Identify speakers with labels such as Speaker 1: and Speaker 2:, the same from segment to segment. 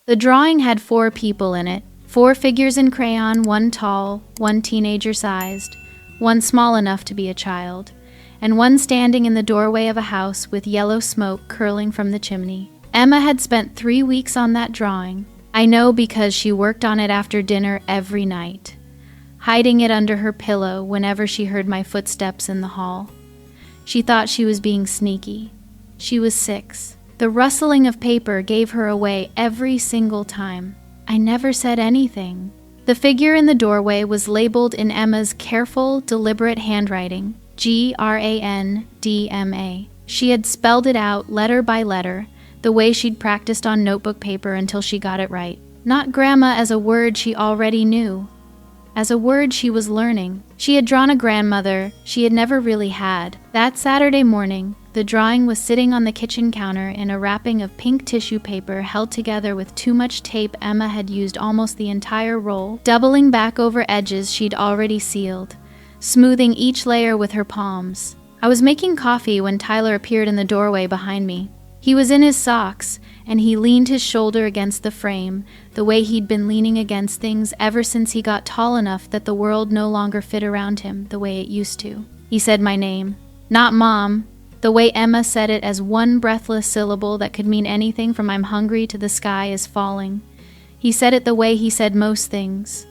Speaker 1: The drawing had 4 people in it, 4 figures in crayon, 1 tall, 1 teenager-sized, 1 small enough to be a child, and 1 standing in the doorway of a house with yellow smoke curling from the chimney. Emma had spent 3 weeks on that drawing. I know because she worked on it after dinner every night, hiding it under her pillow whenever she heard my footsteps in the hall. She thought she was being sneaky. She was 6. The rustling of paper gave her away every single time. I never said anything. The figure in the doorway was labeled in Emma's careful, deliberate handwriting, GRANDMA. She had spelled it out letter by letter, the way she'd practiced on notebook paper until she got it right. Not grandma as a word she already knew, as a word she was learning. She had drawn a grandmother she had never really had. That Saturday morning, the drawing was sitting on the kitchen counter in a wrapping of pink tissue paper held together with too much tape. Emma had used almost the entire roll, doubling back over edges she'd already sealed, smoothing each layer with her palms. I was making coffee when Tyler appeared in the doorway behind me. He was in his socks, and he leaned his shoulder against the frame, the way he'd been leaning against things ever since he got tall enough that the world no longer fit around him the way it used to. He said my name. Not Mom, the way Emma said it as one breathless syllable that could mean anything from I'm hungry to the sky is falling. He said it the way he said most things,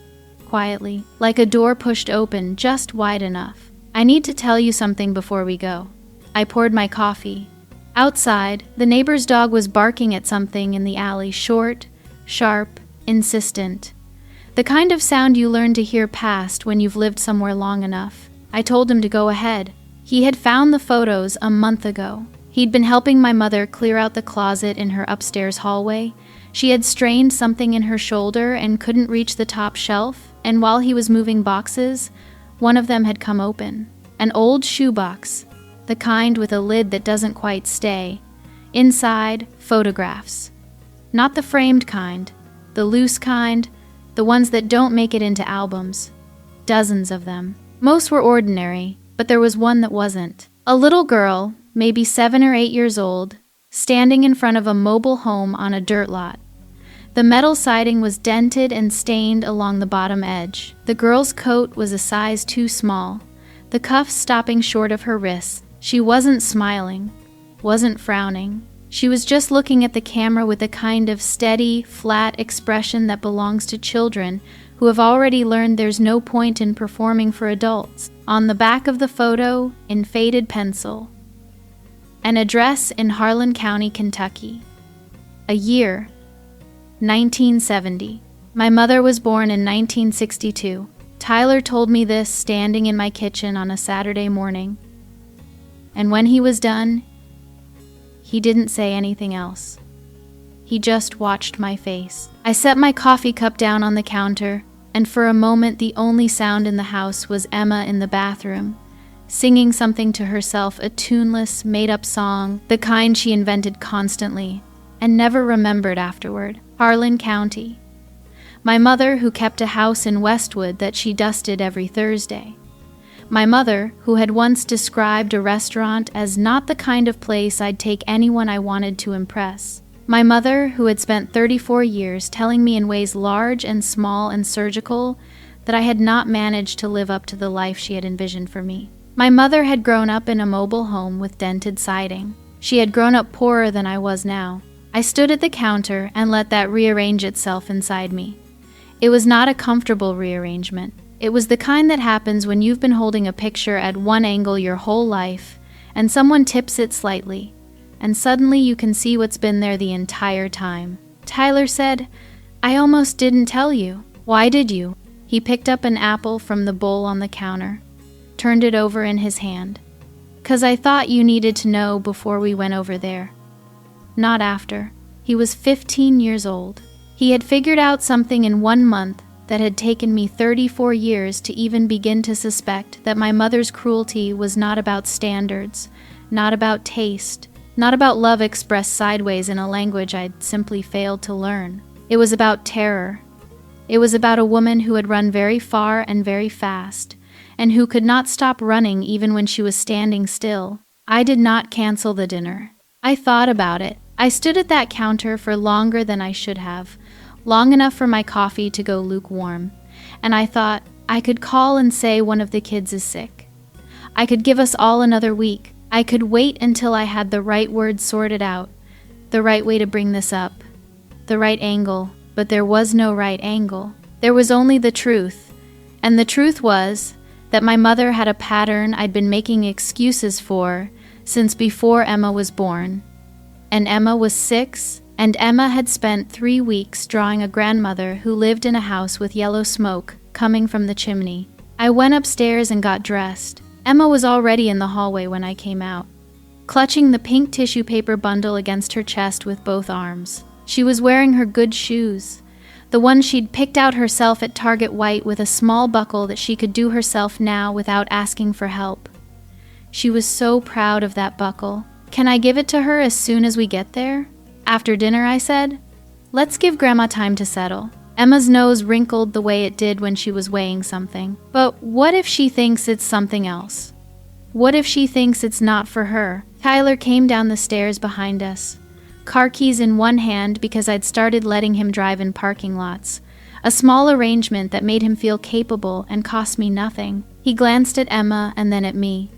Speaker 1: quietly, like a door pushed open just wide enough. I need to tell you something before we go. I poured my coffee. Outside, the neighbor's dog was barking at something in the alley, short, sharp, insistent. The kind of sound you learn to hear past when you've lived somewhere long enough. I told him to go ahead. He had found the photos a month ago. He'd been helping my mother clear out the closet in her upstairs hallway. She had strained something in her shoulder and couldn't reach the top shelf, and while he was moving boxes, one of them had come open. An old shoebox, the kind with a lid that doesn't quite stay. Inside, photographs. Not the framed kind, the loose kind, the ones that don't make it into albums. Dozens of them. Most were ordinary, but there was one that wasn't. A little girl, maybe 7 or 8 years old, standing in front of a mobile home on a dirt lot. The metal siding was dented and stained along the bottom edge. The girl's coat was a size too small, the cuffs stopping short of her wrists. She wasn't smiling, wasn't frowning. She was just looking at the camera with a kind of steady, flat expression that belongs to children who have already learned there's no point in performing for adults. On the back of the photo, in faded pencil, an address in Harlan County, Kentucky. A year, 1970. My mother was born in 1962. Tyler told me this standing in my kitchen on a Saturday morning. And when he was done, he didn't say anything else. He just watched my face. I set my coffee cup down on the counter, and for a moment the only sound in the house was Emma in the bathroom, singing something to herself, a tuneless, made-up song, the kind she invented constantly, and never remembered afterward. Harlan County. My mother, who kept a house in Westwood that she dusted every Thursday. My mother, who had once described a restaurant as not the kind of place I'd take anyone I wanted to impress. My mother, who had spent 34 years telling me in ways large and small and surgical that I had not managed to live up to the life she had envisioned for me. My mother had grown up in a mobile home with dented siding. She had grown up poorer than I was now. I stood at the counter and let that rearrange itself inside me. It was not a comfortable rearrangement. It was the kind that happens when you've been holding a picture at one angle your whole life, and someone tips it slightly, and suddenly you can see what's been there the entire time. Tyler said, "I almost didn't tell you." "Why did you?" He picked up an apple from the bowl on the counter, turned it over in his hand. "'Cause I thought you needed to know before we went over there." Not after. He was 15 years old. He had figured out something in 1 month that had taken me 34 years to even begin to suspect that my mother's cruelty was not about standards, not about taste, not about love expressed sideways in a language I'd simply failed to learn. It was about terror. It was about a woman who had run very far and very fast, and who could not stop running even when she was standing still. I did not cancel the dinner. I thought about it. I stood at that counter for longer than I should have, long enough for my coffee to go lukewarm, and I thought I could call and say one of the kids is sick. I could give us all another week. I could wait until I had the right words sorted out, the right way to bring this up, the right angle, but there was no right angle. There was only the truth, and the truth was that my mother had a pattern I'd been making excuses for since before Emma was born. And Emma was 6, and Emma had spent 3 weeks drawing a grandmother who lived in a house with yellow smoke coming from the chimney. I went upstairs and got dressed. Emma was already in the hallway when I came out, clutching the pink tissue paper bundle against her chest with both arms. She was wearing her good shoes, the one she'd picked out herself at Target White with a small buckle that she could do herself now without asking for help. She was so proud of that buckle. "Can I give it to her as soon as we get there?" "After dinner," I said. "Let's give Grandma time to settle." Emma's nose wrinkled the way it did when she was weighing something. But what if she thinks it's something else? What if she thinks it's not for her? Tyler came down the stairs behind us, car keys in one hand because I'd started letting him drive in parking lots, a small arrangement that made him feel capable and cost me nothing. He glanced at Emma and then at me,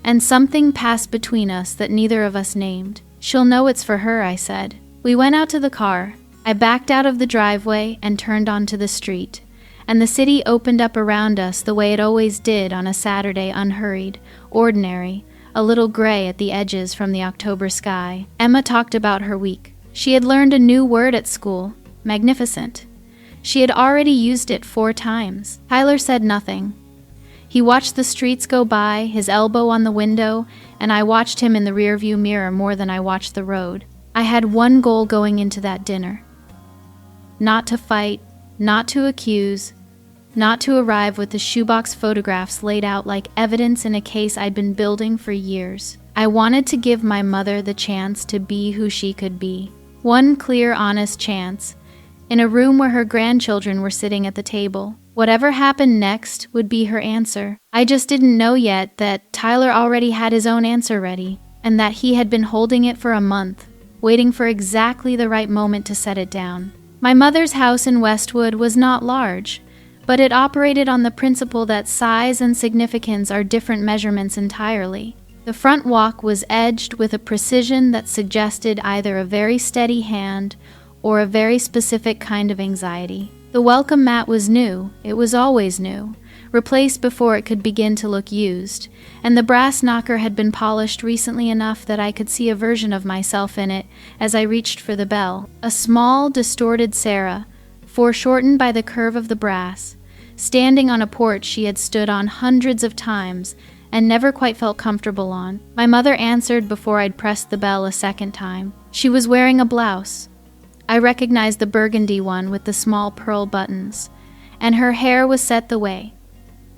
Speaker 1: and something passed between us that neither of us named. "She'll know it's for her," I said. We went out to the car. I backed out of the driveway and turned onto the street, and the city opened up around us the way it always did on a Saturday, unhurried, ordinary, a little gray at the edges from the October sky. Emma talked about her week. She had learned a new word at school, magnificent. She had already used it 4 times. Tyler said nothing. He watched the streets go by, his elbow on the window, and I watched him in the rearview mirror more than I watched the road. I had one goal going into that dinner. Not to fight, not to accuse, not to arrive with the shoebox photographs laid out like evidence in a case I'd been building for years. I wanted to give my mother the chance to be who she could be. One clear, honest chance, in a room where her grandchildren were sitting at the table. Whatever happened next would be her answer. I just didn't know yet that Tyler already had his own answer ready, and that he had been holding it for a month, waiting for exactly the right moment to set it down. My mother's house in Westwood was not large, but it operated on the principle that size and significance are different measurements entirely. The front walk was edged with a precision that suggested either a very steady hand or a very specific kind of anxiety. The welcome mat was new, it was always new, replaced before it could begin to look used, and the brass knocker had been polished recently enough that I could see a version of myself in it as I reached for the bell. A small, distorted Sarah, foreshortened by the curve of the brass, standing on a porch she had stood on hundreds of times and never quite felt comfortable on. My mother answered before I'd pressed the bell a second time. She was wearing a blouse. I recognized the burgundy one with the small pearl buttons, and her hair was set the way.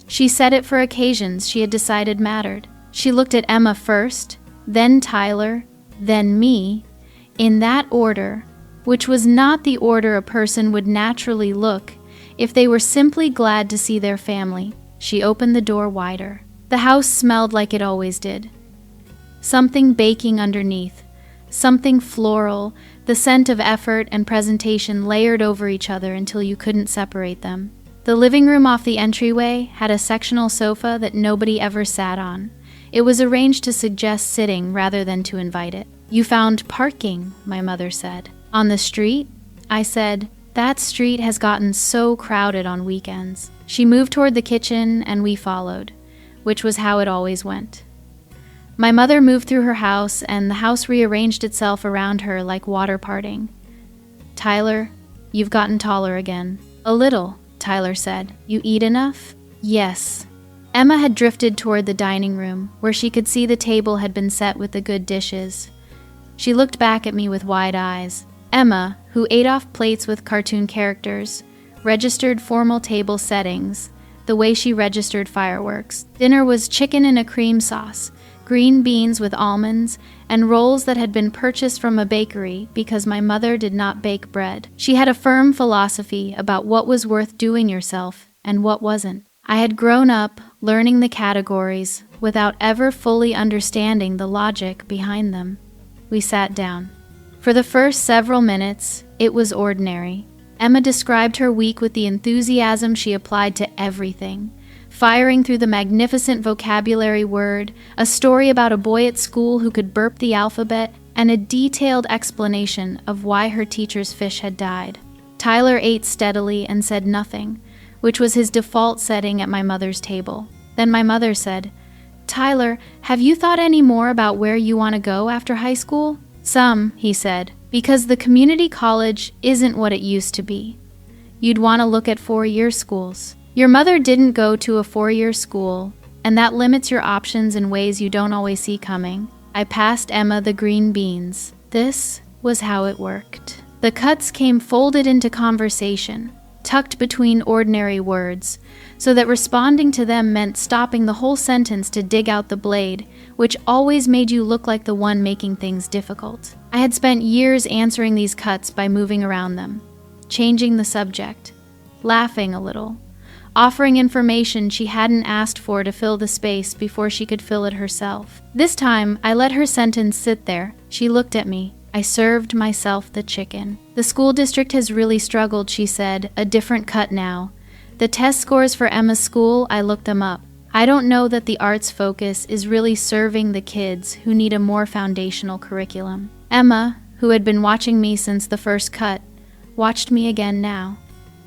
Speaker 1: She set it for occasions she had decided mattered. She looked at Emma first, then Tyler, then me, in that order, which was not the order a person would naturally look if they were simply glad to see their family. She opened the door wider. The house smelled like it always did. Something baking underneath, something floral, the scent of effort and presentation layered over each other until you couldn't separate them. The living room off the entryway had a sectional sofa that nobody ever sat on. It was arranged to suggest sitting rather than to invite it. "You found parking," my mother said. "On the street?" I said, "That street has gotten so crowded on weekends." She moved toward the kitchen and we followed, which was how it always went. My mother moved through her house and the house rearranged itself around her like water parting. "Tyler, you've gotten taller again." "A little," Tyler said. "You eat enough?" "Yes." Emma had drifted toward the dining room, where she could see the table had been set with the good dishes. She looked back at me with wide eyes. Emma, who ate off plates with cartoon characters, registered formal table settings, the way she registered fireworks. Dinner was chicken in a cream sauce, green beans with almonds, and rolls that had been purchased from a bakery because my mother did not bake bread. She had a firm philosophy about what was worth doing yourself and what wasn't. I had grown up learning the categories without ever fully understanding the logic behind them. We sat down. For the first several minutes, it was ordinary. Emma described her week with the enthusiasm she applied to everything, firing through the magnificent vocabulary word, a story about a boy at school who could burp the alphabet, and a detailed explanation of why her teacher's fish had died. Tyler ate steadily and said nothing, which was his default setting at my mother's table. Then my mother said, "Tyler, have you thought any more about where you want to go after high school?" "Some," he said, "because the community college isn't what it used to be. You'd want to look at 4-year schools. Your mother didn't go to a 4-year school, and that limits your options in ways you don't always see coming." I passed Emma the green beans. This was how it worked. The cuts came folded into conversation, tucked between ordinary words, so that responding to them meant stopping the whole sentence to dig out the blade, which always made you look like the one making things difficult. I had spent years answering these cuts by moving around them, changing the subject, laughing a little, offering information she hadn't asked for to fill the space before she could fill it herself. This time, I let her sentence sit there. She looked at me. I served myself the chicken. "The school district has really struggled," she said, a different cut now. "The test scores for Emma's school, I looked them up. I don't know that the arts focus is really serving the kids who need a more foundational curriculum." Emma, who had been watching me since the first cut, watched me again now.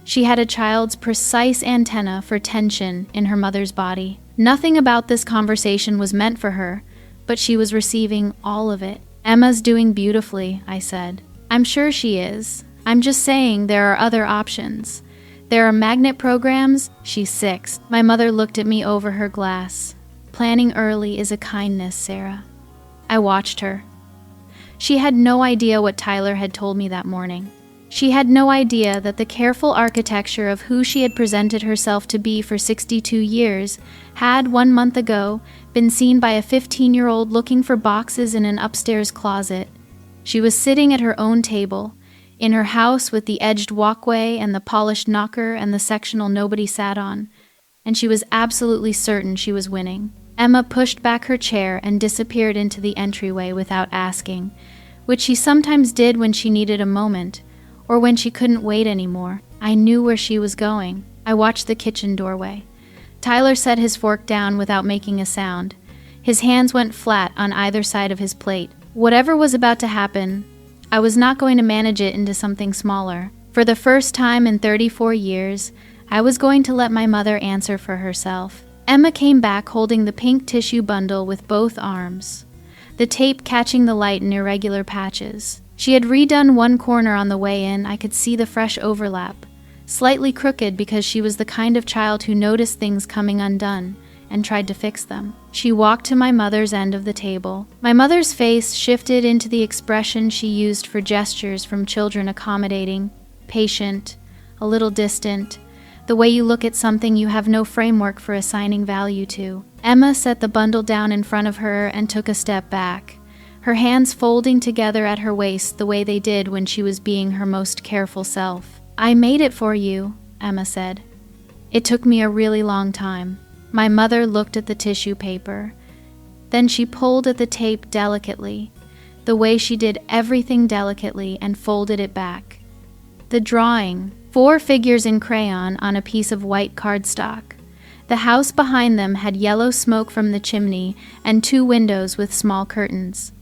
Speaker 1: She had a child's precise antenna for tension in her mother's body. Nothing about this conversation was meant for her, but she was receiving all of it. "Emma's doing beautifully," I said. "I'm sure she is. I'm just saying there are other options. There are magnet programs." She's 6. My mother looked at me over her glass. "Planning early is a kindness, Sarah." I watched her. She had no idea what Tyler had told me that morning. She had no idea that the careful architecture of who she had presented herself to be for 62 years had, 1 month ago, been seen by a 15-year-old looking for boxes in an upstairs closet. She was sitting at her own table, in her house with the edged walkway and the polished knocker and the sectional nobody sat on, and she was absolutely certain she was winning. Emma pushed back her chair and disappeared into the entryway without asking, which she sometimes did when she needed a moment, or when she couldn't wait anymore. I knew where she was going. I watched the kitchen doorway. Tyler set his fork down without making a sound. His hands went flat on either side of his plate. Whatever was about to happen, I was not going to manage it into something smaller. For the first time in 34 years, I was going to let my mother answer for herself. Emma came back holding the pink tissue bundle with both arms, the tape catching the light in irregular patches. She had redone one corner on the way in. I could see the fresh overlap, slightly crooked because she was the kind of child who noticed things coming undone and tried to fix them. She walked to my mother's end of the table. My mother's face shifted into the expression she used for gestures from children: accommodating, patient, a little distant, the way you look at something you have no framework for assigning value to. Emma set the bundle down in front of her and took a step back, her hands folding together at her waist the way they did when she was being her most careful self. "I made it for you," Emma said. "It took me a really long time." My mother looked at the tissue paper. Then she pulled at the tape delicately, the way she did everything delicately, and folded it back. The drawing, 4 figures in crayon on a piece of white cardstock. The house behind them had yellow smoke from the chimney and 2 windows with small curtains.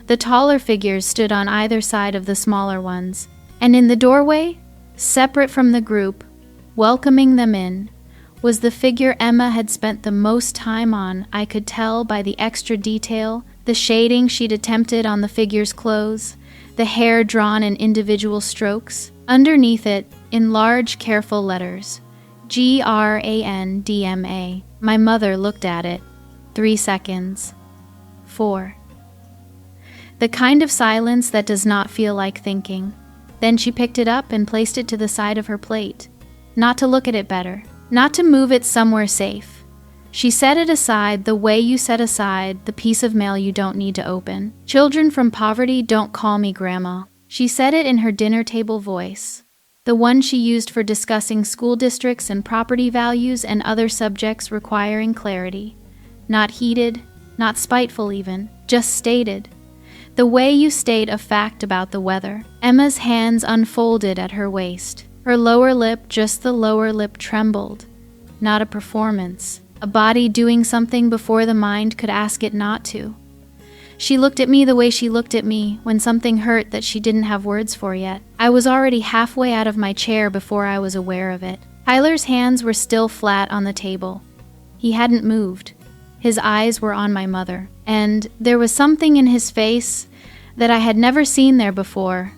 Speaker 1: The taller figures stood on either side of the smaller ones, and in the doorway, separate from the group, welcoming them in, was the figure Emma had spent the most time on. I could tell by the extra detail, the shading she'd attempted on the figure's clothes, the hair drawn in individual strokes. Underneath it, in large, careful letters, GRANDMA. My mother looked at it. 3 seconds. 4. The kind of silence that does not feel like thinking. Then she picked it up and placed it to the side of her plate. Not to look at it better. Not to move it somewhere safe. She set it aside the way you set aside the piece of mail you don't need to open. "Children from poverty don't call me Grandma." She said it in her dinner table voice, the one she used for discussing school districts and property values and other subjects requiring clarity. Not heated, not spiteful even, just stated. The way you state a fact about the weather. Emma's hands unfolded at her waist. Her lower lip, just the lower lip, trembled. Not a performance. A body doing something before the mind could ask it not to. She looked at me the way she looked at me when something hurt that she didn't have words for yet. I was already halfway out of my chair before I was aware of it. Tyler's hands were still flat on the table. He hadn't moved. His eyes were on my mother, and there was something in his face that I had never seen there before.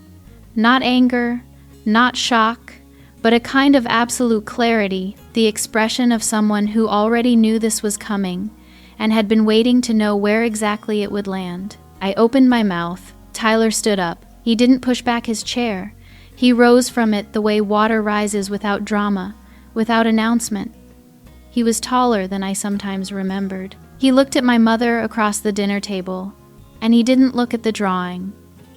Speaker 1: Not anger, not shock, but a kind of absolute clarity, the expression of someone who already knew this was coming and had been waiting to know where exactly it would land. I opened my mouth. Tyler stood up. He didn't push back his chair. He rose from it the way water rises without drama, without announcement. He was taller than I sometimes remembered. He looked at my mother across the dinner table, and he didn't look at the drawing,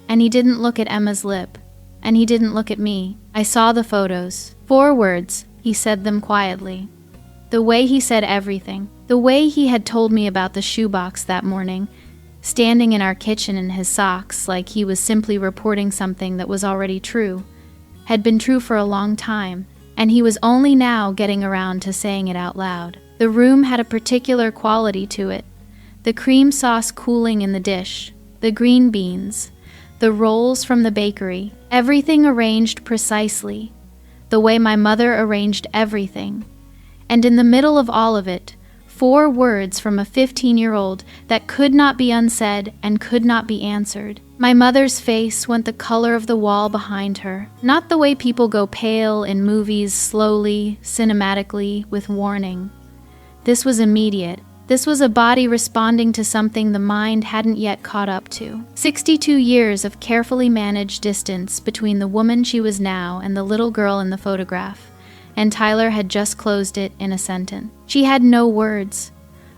Speaker 1: and he didn't look at Emma's lip, and he didn't look at me. I saw the photos. 4 words. He said them quietly. The way he said everything, the way he had told me about the shoebox that morning, standing in our kitchen in his socks like he was simply reporting something that was already true, had been true for a long time, and he was only now getting around to saying it out loud. The room had a particular quality to it. The cream sauce cooling in the dish, the green beans, the rolls from the bakery, everything arranged precisely, the way my mother arranged everything. And in the middle of all of it, 4 words from a 15-year-old that could not be unsaid and could not be answered. My mother's face went the color of the wall behind her, not the way people go pale in movies, slowly, cinematically, with warning. This was immediate. This was a body responding to something the mind hadn't yet caught up to. 62 years of carefully managed distance between the woman she was now and the little girl in the photograph, and Tyler had just closed it in a sentence. She had no words.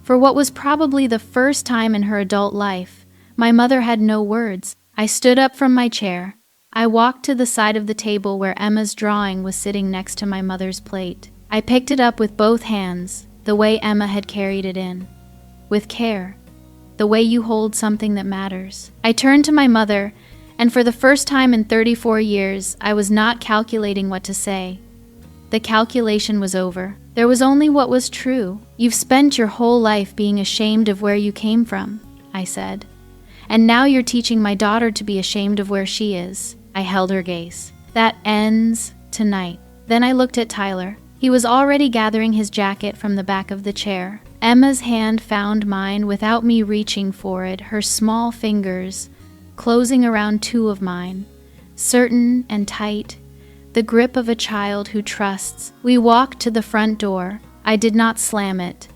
Speaker 1: For what was probably the first time in her adult life, my mother had no words. I stood up from my chair. I walked to the side of the table where Emma's drawing was sitting next to my mother's plate. I picked it up with both hands, the way Emma had carried it in. With care. The way you hold something that matters. I turned to my mother, and for the first time in 34 years, I was not calculating what to say. The calculation was over. There was only what was true. You've spent your whole life being ashamed of where you came from, I said. And now you're teaching my daughter to be ashamed of where she is. I held her gaze. That ends tonight. Then I looked at Tyler. He was already gathering his jacket from the back of the chair. Emma's hand found mine without me reaching for it, her small fingers closing around 2 of mine, certain and tight, the grip of a child who trusts. We walked to the front door. I did not slam it.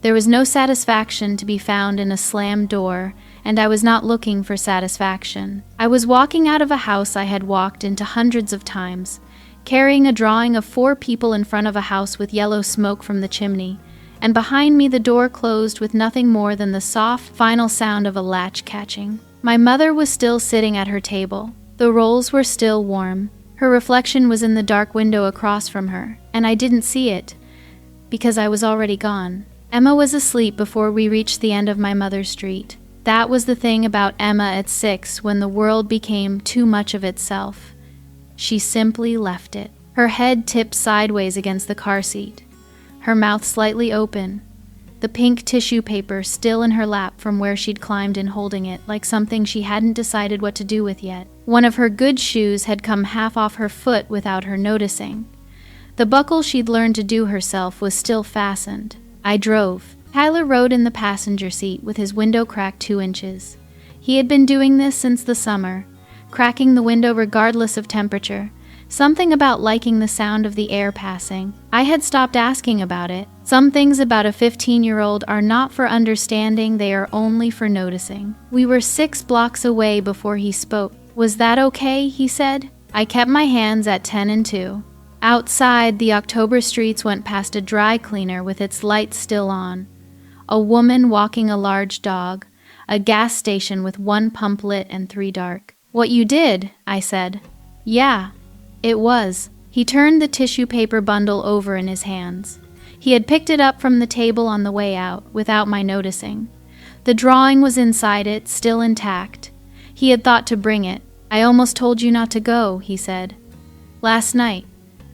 Speaker 1: There was no satisfaction to be found in a slammed door, and I was not looking for satisfaction. I was walking out of a house I had walked into hundreds of times, carrying a drawing of 4 people in front of a house with yellow smoke from the chimney, and behind me the door closed with nothing more than the soft, final sound of a latch catching. My mother was still sitting at her table. The rolls were still warm. Her reflection was in the dark window across from her, and I didn't see it, because I was already gone. Emma was asleep before we reached the end of my mother's street. That was the thing about Emma at 6 when the world became too much of itself. She simply left it. Her head tipped sideways against the car seat, her mouth slightly open, the pink tissue paper still in her lap from where she'd climbed in holding it like something she hadn't decided what to do with yet. One of her good shoes had come half off her foot without her noticing. The buckle she'd learned to do herself was still fastened. I drove. Tyler rode in the passenger seat with his window cracked 2 inches. He had been doing this since the summer, cracking the window regardless of temperature, something about liking the sound of the air passing. I had stopped asking about it. Some things about a 15-year-old are not for understanding, they are only for noticing. We were 6 blocks away before he spoke. Was that okay, he said. I kept my hands at 10 and 2. Outside, the October streets went past a dry cleaner with its lights still on, a woman walking a large dog, a gas station with 1 pump lit and 3 dark. What you did, I said. Yeah, it was. He turned the tissue paper bundle over in his hands. He had picked it up from the table on the way out, without my noticing. The drawing was inside it, still intact. He had thought to bring it. "I almost told you not to go," he said. "Last night.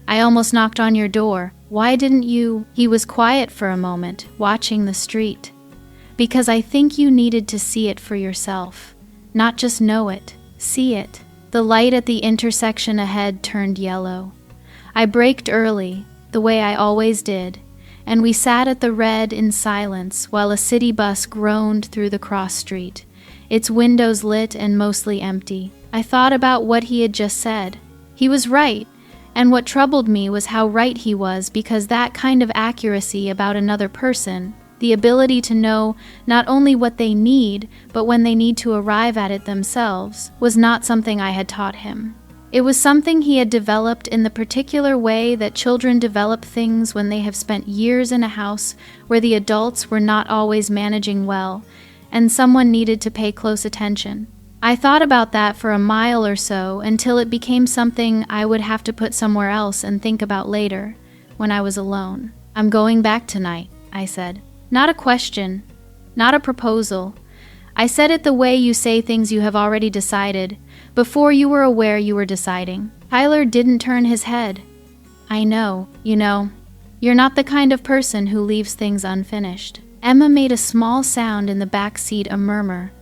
Speaker 1: I almost knocked on your door. Why didn't you—" He was quiet for a moment, watching the street. "Because I think you needed to see it for yourself. Not just know it, see it." The light at the intersection ahead turned yellow. I braked early, the way I always did, and we sat at the red in silence while a city bus groaned through the cross street, its windows lit and mostly empty. I thought about what he had just said. He was right, and what troubled me was how right he was, because that kind of accuracy about another person, the ability to know not only what they need, but when they need to arrive at it themselves, was not something I had taught him. It was something he had developed in the particular way that children develop things when they have spent years in a house where the adults were not always managing well, and someone needed to pay close attention. I thought about that for a mile or so until it became something I would have to put somewhere else and think about later, when I was alone. "I'm going back tonight," I said. Not a question, not a proposal. I said it the way you say things you have already decided, before you were aware you were deciding. Tyler didn't turn his head. "I know, you're not the kind of person who leaves things unfinished." Emma made a small sound in the back seat, a murmur,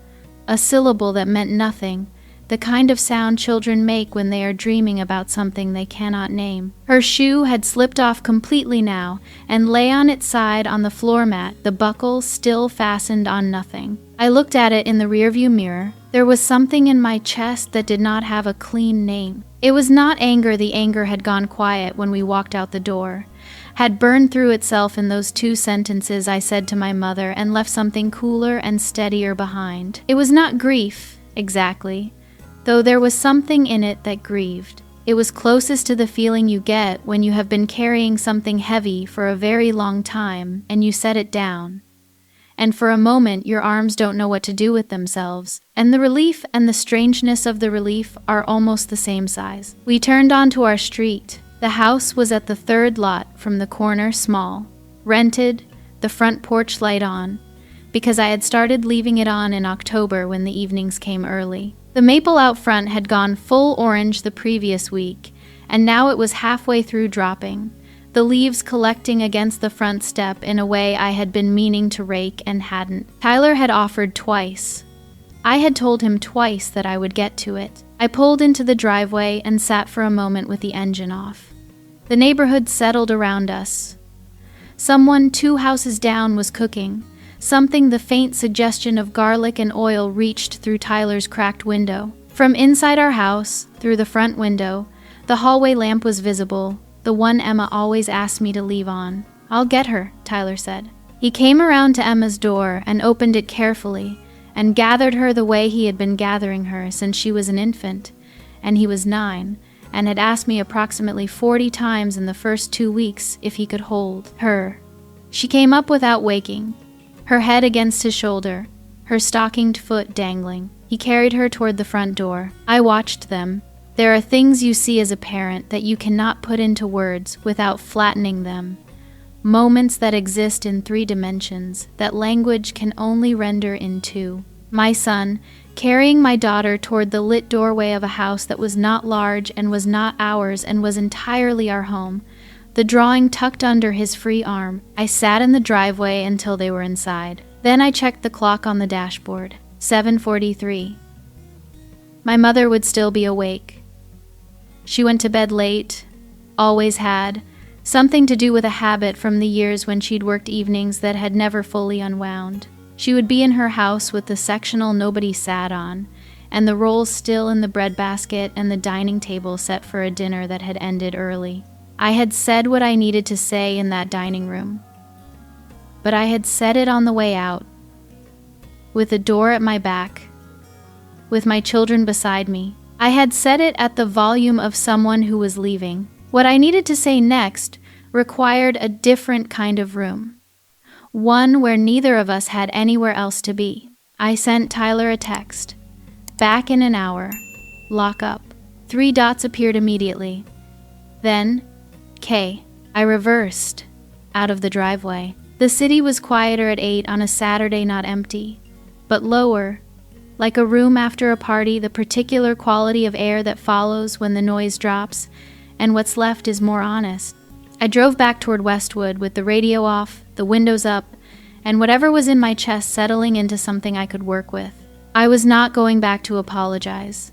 Speaker 1: a syllable that meant nothing, the kind of sound children make when they are dreaming about something they cannot name. Her shoe had slipped off completely now and lay on its side on the floor mat, the buckle still fastened on nothing. I looked at it in the rearview mirror. There was something in my chest that did not have a clean name. It was not anger. The anger had gone quiet when we walked out the door, had burned through itself in those 2 sentences I said to my mother, and left something cooler and steadier behind. It was not grief, exactly, though there was something in it that grieved. It was closest to the feeling you get when you have been carrying something heavy for a very long time and you set it down, and for a moment your arms don't know what to do with themselves, and the relief and the strangeness of the relief are almost the same size. We turned onto our street. The house was at the 3rd lot from the corner, small, rented, the front porch light on, because I had started leaving it on in October when the evenings came early. The maple out front had gone full orange the previous week, and now it was halfway through dropping, the leaves collecting against the front step in a way I had been meaning to rake and hadn't. Tyler had offered twice. I had told him twice that I would get to it. I pulled into the driveway and sat for a moment with the engine off. The neighborhood settled around us. Someone 2 houses down was cooking. Something the faint suggestion of garlic and oil reached through Tyler's cracked window. From inside our house, through the front window, the hallway lamp was visible, the one Emma always asked me to leave on. "I'll get her," Tyler said. He came around to Emma's door and opened it carefully and gathered her the way he had been gathering her since she was an infant, and he was 9, and had asked me approximately 40 times in the first 2 weeks if he could hold her. She came up without waking, her head against his shoulder, her stockinged foot dangling. He carried her toward the front door. I watched them. There are things you see as a parent that you cannot put into words without flattening them. Moments that exist in 3 dimensions that language can only render in 2. My son, carrying my daughter toward the lit doorway of a house that was not large and was not ours and was entirely our home, the drawing tucked under his free arm. I sat in the driveway until they were inside. Then I checked the clock on the dashboard. 7:43. My mother would still be awake. She went to bed late, always had, something to do with a habit from the years when she'd worked evenings that had never fully unwound. She would be in her house with the sectional nobody sat on, and the rolls still in the breadbasket and the dining table set for a dinner that had ended early. I had said what I needed to say in that dining room, but I had said it on the way out, with the door at my back, with my children beside me. I had said it at the volume of someone who was leaving. What I needed to say next required a different kind of room, one where neither of us had anywhere else to be. I sent Tyler a text. "Back in an hour. Lock up." 3 dots appeared immediately. Then, K. I reversed out of the driveway. The city was quieter at 8 on a Saturday, not empty, but lower, Like a room after a party, the particular quality of air that follows when the noise drops, and what's left is more honest. I drove back toward Westwood with the radio off, the windows up, and whatever was in my chest settling into something I could work with. I was not going back to apologize.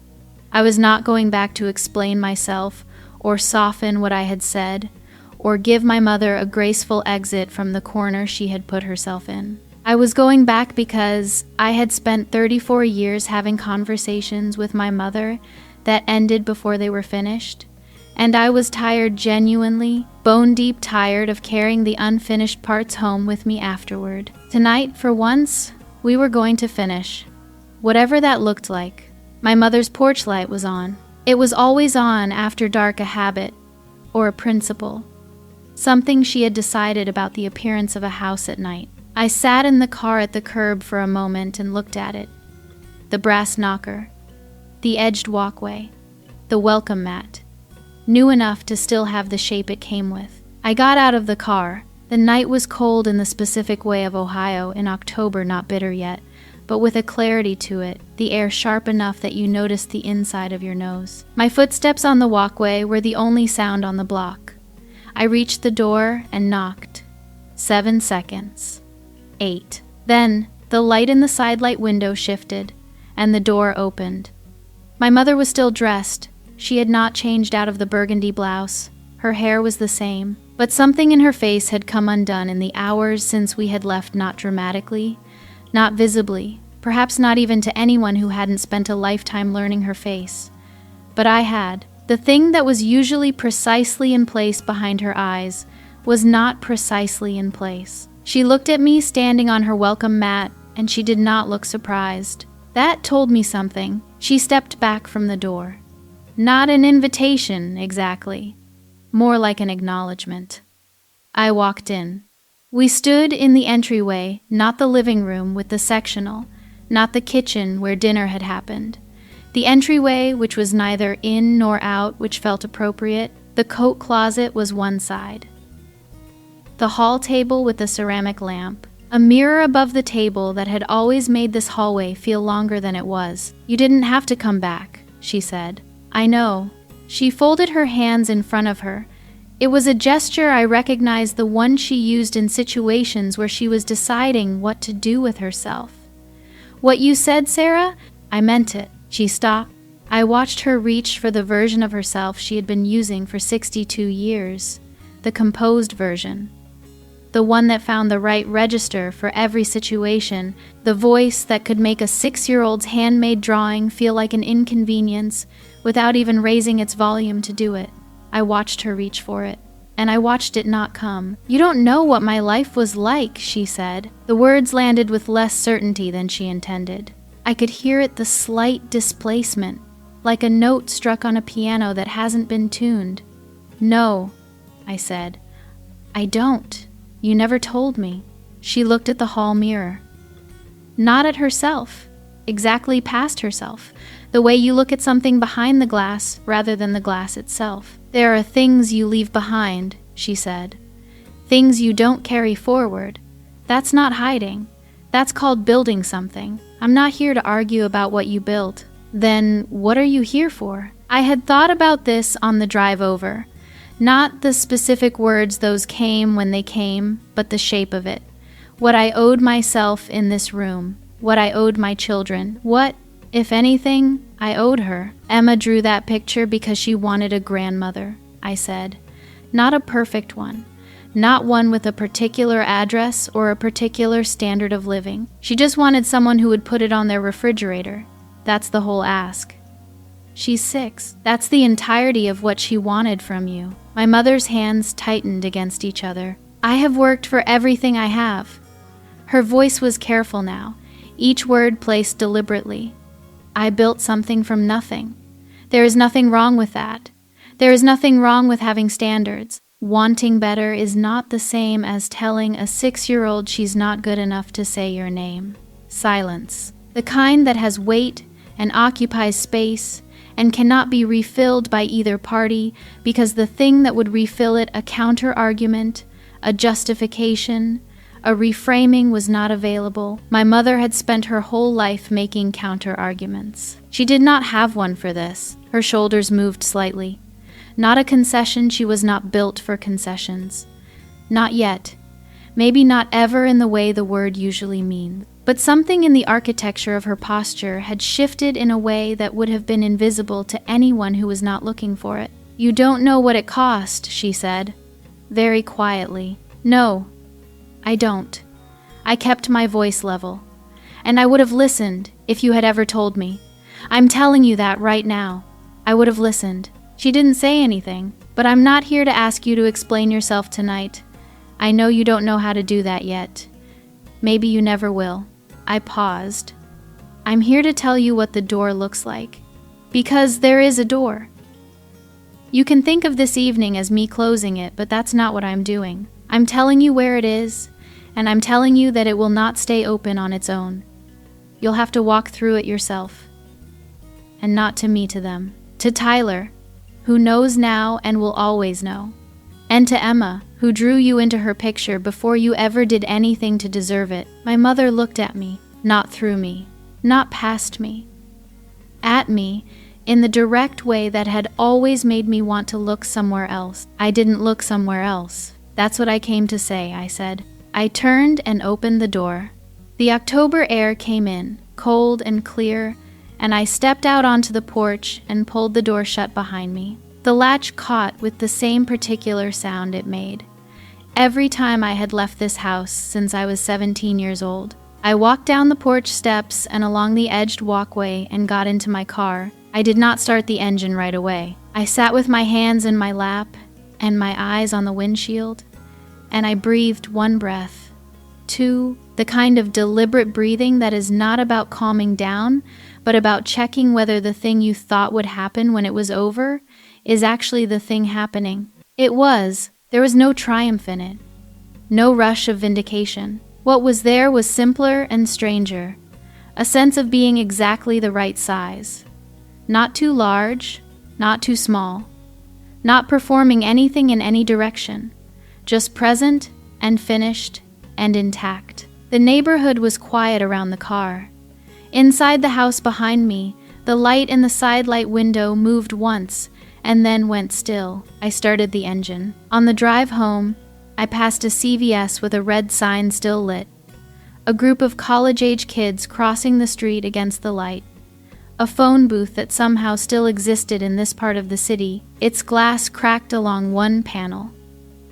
Speaker 1: I was not going back to explain myself or soften what I had said, or give my mother a graceful exit from the corner she had put herself in. I was going back because I had spent 34 years having conversations with my mother that ended before they were finished, and I was tired, genuinely, bone-deep tired of carrying the unfinished parts home with me afterward. Tonight, for once, we were going to finish, whatever that looked like. My mother's porch light was on. It was always on after dark, a habit, or a principle, something she had decided about the appearance of a house at night. I sat in the car at the curb for a moment and looked at it. The brass knocker, the edged walkway, the welcome mat, new enough to still have the shape it came with. I got out of the car. The night was cold in the specific way of Ohio in October, not bitter yet, but with a clarity to it, the air sharp enough that you noticed the inside of your nose. My footsteps on the walkway were the only sound on the block. I reached the door and knocked. 7 seconds. 8. Then, the light in the sidelight window shifted, and the door opened. My mother was still dressed. She had not changed out of the burgundy blouse. Her hair was the same, but something in her face had come undone in the hours since we had left, not dramatically, not visibly, perhaps not even to anyone who hadn't spent a lifetime learning her face. But I had. The thing that was usually precisely in place behind her eyes was not precisely in place. She looked at me standing on her welcome mat, and she did not look surprised. That told me something. She stepped back from the door. Not an invitation, exactly. More like an acknowledgement. I walked in. We stood in the entryway, not the living room with the sectional, not the kitchen where dinner had happened. The entryway, which was neither in nor out, which felt appropriate. The coat closet was one side. The hall table with the ceramic lamp. A mirror above the table that had always made this hallway feel longer than it was. "You didn't have to come back," she said. "I know." She folded her hands in front of her. It was a gesture I recognized, the one she used in situations where she was deciding what to do with herself. "What you said, Sarah? I meant it." She stopped. I watched her reach for the version of herself she had been using for 62 years, the composed version. The one that found the right register for every situation, the voice that could make a 6-year-old's handmade drawing feel like an inconvenience without even raising its volume to do it. I watched her reach for it, and I watched it not come. "You don't know what my life was like," she said. The words landed with less certainty than she intended. I could hear it, the slight displacement, like a note struck on a piano that hasn't been tuned. "No," I said. "I don't. You never told me." She looked at the hall mirror. Not at herself, exactly past herself, the way you look at something behind the glass rather than the glass itself. "There are things you leave behind," she said. "Things you don't carry forward. That's not hiding. That's called building something. I'm not here to argue about what you built." "Then what are you here for?" I had thought about this on the drive over. Not the specific words those came when they came, but the shape of it. What I owed myself in this room. What I owed my children. What, if anything, I owed her. "Emma drew that picture because she wanted a grandmother," I said. "Not a perfect one. Not one with a particular address or a particular standard of living. She just wanted someone who would put it on their refrigerator. That's the whole ask. She's 6. That's the entirety of what she wanted from you." My mother's hands tightened against each other. "I have worked for everything I have." Her voice was careful now, each word placed deliberately. "I built something from nothing. There is nothing wrong with that. There is nothing wrong with having standards. Wanting better is not the same as telling a 6-year-old she's not good enough to say your name." Silence. The kind that has weight and occupies space and cannot be refilled by either party because the thing that would refill it, a counter-argument, a justification, A reframing was not available. My mother had spent her whole life making counter-arguments. She did not have one for this. Her shoulders moved slightly. Not a concession, she was not built for concessions. Not yet. Maybe not ever in the way the word usually means. But something in the architecture of her posture had shifted in a way that would have been invisible to anyone who was not looking for it. "You don't know what it cost," she said, very quietly. "No, I don't." I kept my voice level. "And I would have listened if you had ever told me. I'm telling you that right now. I would have listened." She didn't say anything, but I'm not here to ask you to explain yourself tonight. I know you don't know how to do that yet. Maybe you never will. I paused. I'm here to tell you what the door looks like. Because there is a door. You can think of this evening as me closing it, but that's not what I'm doing. I'm telling you where it is, and I'm telling you that it will not stay open on its own. You'll have to walk through it yourself. And not to me, to them. To Tyler, who knows now and will always know. And to Emma, who drew you into her picture before you ever did anything to deserve it. My mother looked at me, not through me, not past me. At me, in the direct way that had always made me want to look somewhere else. I didn't look somewhere else. That's what I came to say, I said. I turned and opened the door. The October air came in, cold and clear, and I stepped out onto the porch and pulled the door shut behind me. The latch caught with the same particular sound it made. Every time I had left this house since I was 17 years old. I walked down the porch steps and along the edged walkway and got into my car. I did not start the engine right away. I sat with my hands in my lap and my eyes on the windshield, and I breathed one breath, two, the kind of deliberate breathing that is not about calming down, but about checking whether the thing you thought would happen when it was over is actually the thing happening. It was. There was no triumph in it. No rush of vindication. What was there was simpler and stranger. A sense of being exactly the right size. Not too large, not too small. Not performing anything in any direction. Just present and finished and intact. The neighborhood was quiet around the car. Inside the house behind me, the light in the side light window moved once and then went still. I started the engine. On the drive home, I passed a CVS with a red sign still lit. A group of college-age kids crossing the street against the light. A phone booth that somehow still existed in this part of the city, its glass cracked along one panel.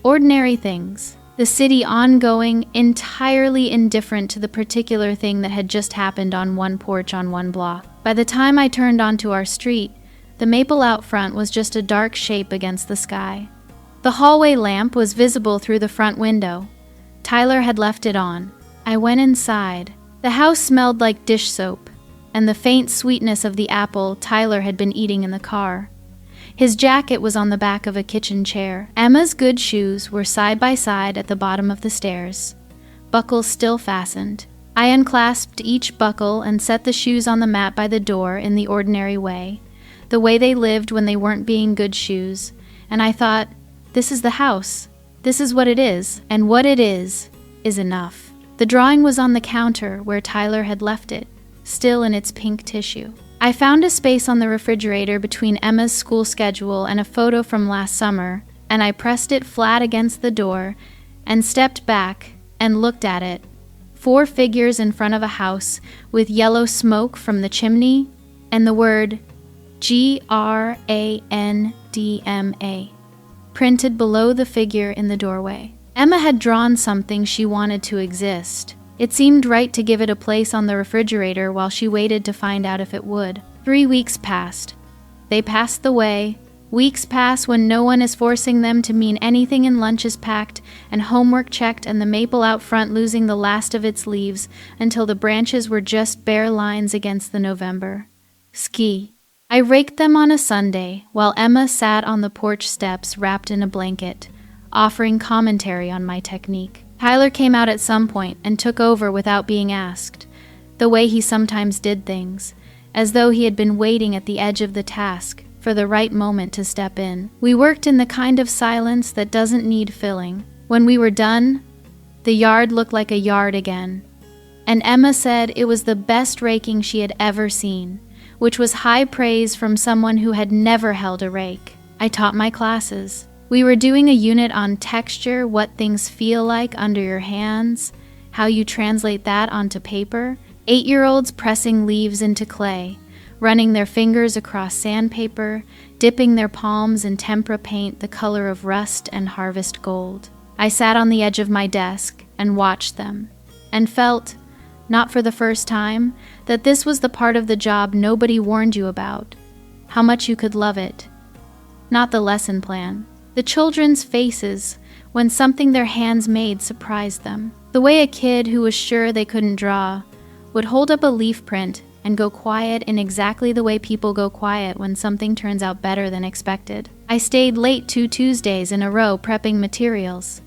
Speaker 1: Ordinary things. The city ongoing, entirely indifferent to the particular thing that had just happened on one porch on one block. By the time I turned onto our street, the maple out front was just a dark shape against the sky. The hallway lamp was visible through the front window. Tyler had left it on. I went inside. The house smelled like dish soap, and the faint sweetness of the apple Tyler had been eating in the car. His jacket was on the back of a kitchen chair. Emma's good shoes were side by side at the bottom of the stairs, buckles still fastened. I unclasped each buckle and set the shoes on the mat by the door in the ordinary way, the way they lived when they weren't being good shoes, and I thought, this is the house. This is what it is, and what it is enough. The drawing was on the counter where Tyler had left it, still in its pink tissue. I found a space on the refrigerator between Emma's school schedule and a photo from last summer, and I pressed it flat against the door and stepped back and looked at it. 4 figures in front of a house with yellow smoke from the chimney and the word GRANDMA printed below the figure in the doorway. Emma had drawn something she wanted to exist. It seemed right to give it a place on the refrigerator while she waited to find out if it would. 3 weeks passed. They passed the way. Weeks pass when no one is forcing them to mean anything and lunch is packed and homework checked and the maple out front losing the last of its leaves until the branches were just bare lines against the November. Ski. I raked them on a Sunday while Emma sat on the porch steps wrapped in a blanket, offering commentary on my technique. Tyler came out at some point and took over without being asked, the way he sometimes did things, as though he had been waiting at the edge of the task for the right moment to step in. We worked in the kind of silence that doesn't need filling. When we were done, The yard looked like a yard again. And Emma said it was the best raking she had ever seen, which was high praise from someone who had never held a rake. I taught my classes. We were doing a unit on texture, what things feel like under your hands, how you translate that onto paper. 8-year-olds pressing leaves into clay, running their fingers across sandpaper, dipping their palms in tempera paint the color of rust and harvest gold. I sat on the edge of my desk and watched them, and felt, not for the first time, that this was the part of the job nobody warned you about, how much you could love it. Not the lesson plan. The children's faces when something their hands made surprised them. The way a kid who was sure they couldn't draw would hold up a leaf print and go quiet in exactly the way people go quiet when something turns out better than expected. I stayed late 2 Tuesdays in a row prepping materials.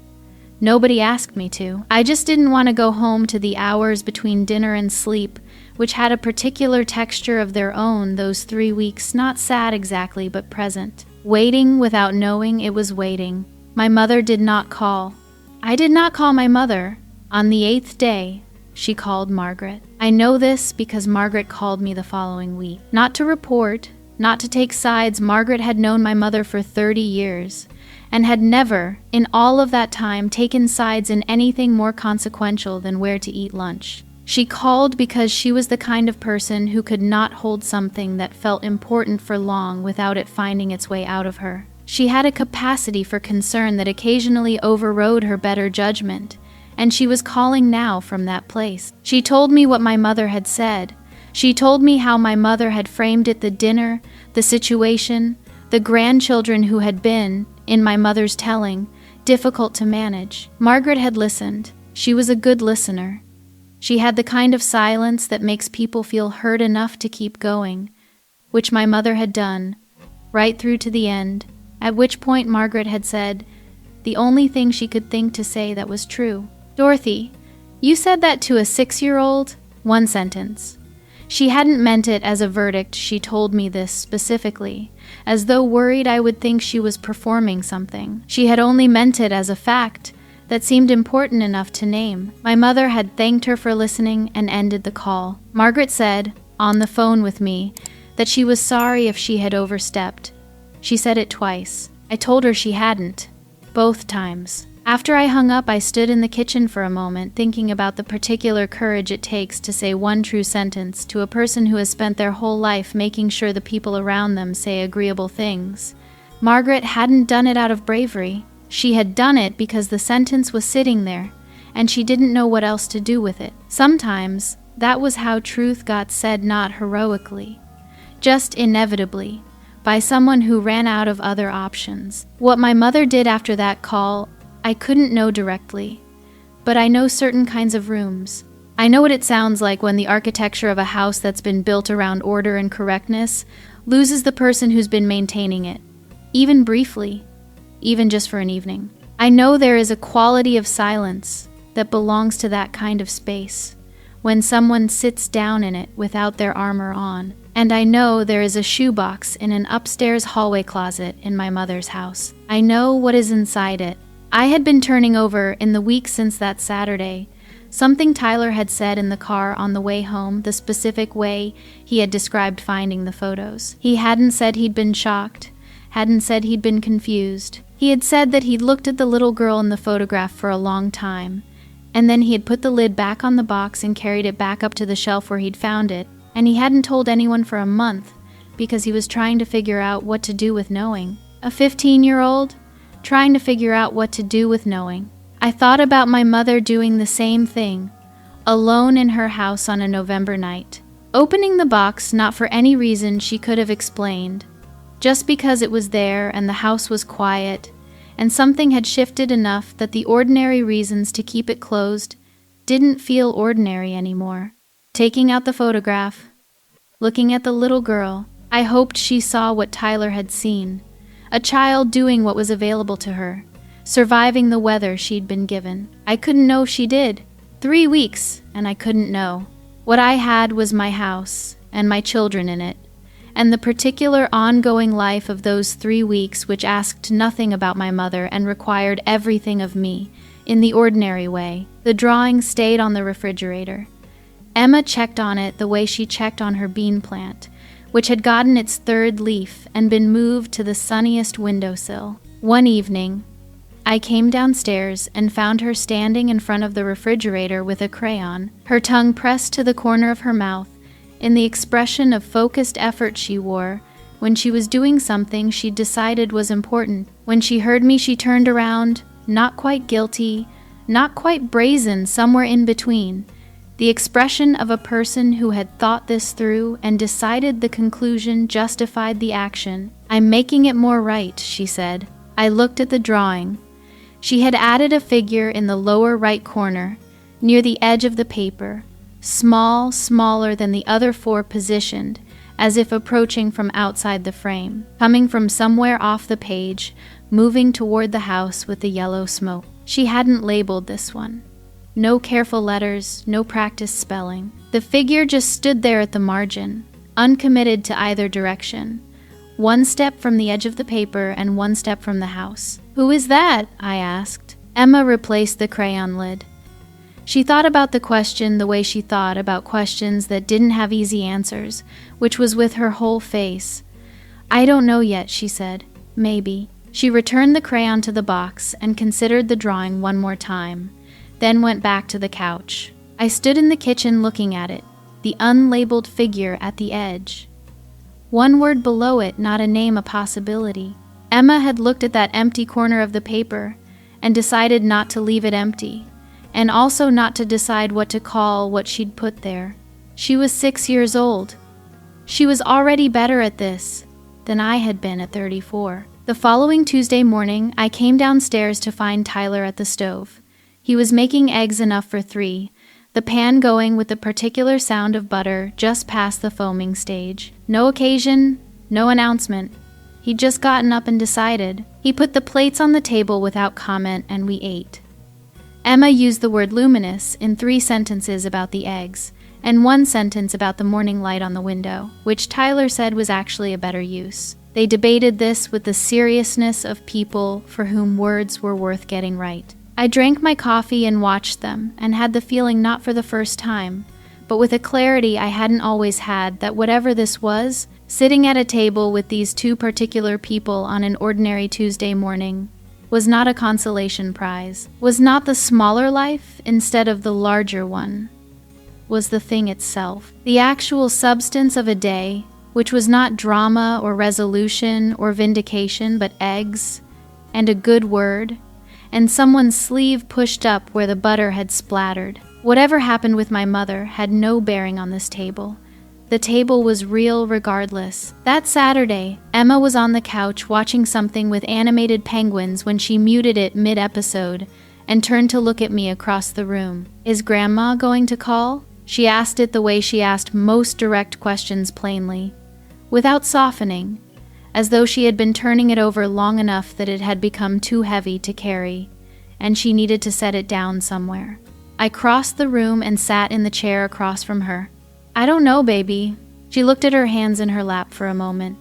Speaker 1: Nobody asked me to. I just didn't want to go home to the hours between dinner and sleep, which had a particular texture of their own those 3 weeks, not sad exactly, but present. Waiting without knowing it was waiting. My mother did not call. I did not call my mother. On the 8th day, she called Margaret. I know this because Margaret called me the following week. Not to report, not to take sides, Margaret had known my mother for 30 years and had never, in all of that time, taken sides in anything more consequential than where to eat lunch. She called because she was the kind of person who could not hold something that felt important for long without it finding its way out of her. She had a capacity for concern that occasionally overrode her better judgment, and she was calling now from that place. She told me what my mother had said. She told me how my mother had framed it, the dinner, the situation, the grandchildren who had been, in my mother's telling, difficult to manage. Margaret had listened. She was a good listener. She had the kind of silence that makes people feel heard enough to keep going, which my mother had done, right through to the end, at which point Margaret had said the only thing she could think to say that was true. "Dorothy, you said that to a 6-year-old?" One sentence. She hadn't meant it as a verdict. She told me this specifically, as though worried I would think she was performing something. She had only meant it as a fact that seemed important enough to name. My mother had thanked her for listening and ended the call. Margaret said, on the phone with me, that she was sorry if she had overstepped. She said it twice. I told her she hadn't. Both times. After I hung up, I stood in the kitchen for a moment, thinking about the particular courage it takes to say one true sentence to a person who has spent their whole life making sure the people around them say agreeable things. Margaret hadn't done it out of bravery. She had done it because the sentence was sitting there, and she didn't know what else to do with it. Sometimes, that was how truth got said, not heroically, just inevitably, by someone who ran out of other options. What my mother did after that call, I couldn't know directly, but I know certain kinds of rooms. I know what it sounds like when the architecture of a house that's been built around order and correctness loses the person who's been maintaining it, even briefly, even just for an evening. I know there is a quality of silence that belongs to that kind of space, when someone sits down in it without their armor on. And I know there is a shoebox in an upstairs hallway closet in my mother's house. I know what is inside it. I had been turning over, in the week since that Saturday, something Tyler had said in the car on the way home, the specific way he had described finding the photos. He hadn't said he'd been shocked, hadn't said he'd been confused. He had said that he'd looked at the little girl in the photograph for a long time, and then he had put the lid back on the box and carried it back up to the shelf where he'd found it, and he hadn't told anyone for a month because he was trying to figure out what to do with knowing. A 15-year-old trying to figure out what to do with knowing. I thought about my mother doing the same thing, alone in her house on a November night, opening the box not for any reason she could have explained, just because it was there and the house was quiet, and something had shifted enough that the ordinary reasons to keep it closed didn't feel ordinary anymore. Taking out the photograph, looking at the little girl, I hoped she saw what Tyler had seen, a child doing what was available to her, surviving the weather she'd been given. I couldn't know if she did. 3 weeks, and I couldn't know. What I had was my house, and my children in it, and the particular ongoing life of those 3 weeks which asked nothing about my mother and required everything of me, in the ordinary way. The drawing stayed on the refrigerator. Emma checked on it the way she checked on her bean plant, which had gotten its 3rd leaf and been moved to the sunniest windowsill. One evening, I came downstairs and found her standing in front of the refrigerator with a crayon, her tongue pressed to the corner of her mouth, in the expression of focused effort she wore when she was doing something she decided was important. When she heard me, she turned around, not quite guilty, not quite brazen, somewhere in between, the expression of a person who had thought this through and decided the conclusion justified the action. "I'm making it more right," she said. I looked at the drawing. She had added a figure in the lower right corner, near the edge of the paper, small, smaller than the other 4 positioned, as if approaching from outside the frame, coming from somewhere off the page, moving toward the house with the yellow smoke. She hadn't labeled this one. No careful letters, no practice spelling. The figure just stood there at the margin, uncommitted to either direction. 1 step from the edge of the paper and 1 step from the house. "Who is that?" I asked. Emma replaced the crayon lid. She thought about the question the way she thought about questions that didn't have easy answers, which was with her whole face. "I don't know yet," she said. "Maybe." She returned the crayon to the box and considered the drawing one more time, then went back to the couch. I stood in the kitchen looking at it, the unlabeled figure at the edge. 1 word below it, not a name, a possibility. Emma had looked at that empty corner of the paper and decided not to leave it empty, and also not to decide what to call what she'd put there. She was 6 years old. She was already better at this than I had been at 34. The following Tuesday morning, I came downstairs to find Tyler at the stove. He was making eggs enough for 3, the pan going with the particular sound of butter just past the foaming stage. No occasion, no announcement. He'd just gotten up and decided. He put the plates on the table without comment, and we ate. Emma used the word luminous in 3 sentences about the eggs, and 1 sentence about the morning light on the window, which Tyler said was actually a better use. They debated this with the seriousness of people for whom words were worth getting right. I drank my coffee and watched them, and had the feeling, not for the first time, but with a clarity I hadn't always had, that whatever this was, sitting at a table with these 2 particular people on an ordinary Tuesday morning, was not a consolation prize, was not the smaller life instead of the larger one, was the thing itself, the actual substance of a day, which was not drama or resolution or vindication, but eggs, and a good word, and someone's sleeve pushed up where the butter had splattered. Whatever happened with my mother had no bearing on this table. The table was real regardless. That Saturday, Emma was on the couch watching something with animated penguins when she muted it mid-episode and turned to look at me across the room. "Is Grandma going to call?" She asked it the way she asked most direct questions, plainly, without softening, as though she had been turning it over long enough that it had become too heavy to carry, and she needed to set it down somewhere. I crossed the room and sat in the chair across from her. "I don't know, baby." She looked at her hands in her lap for a moment.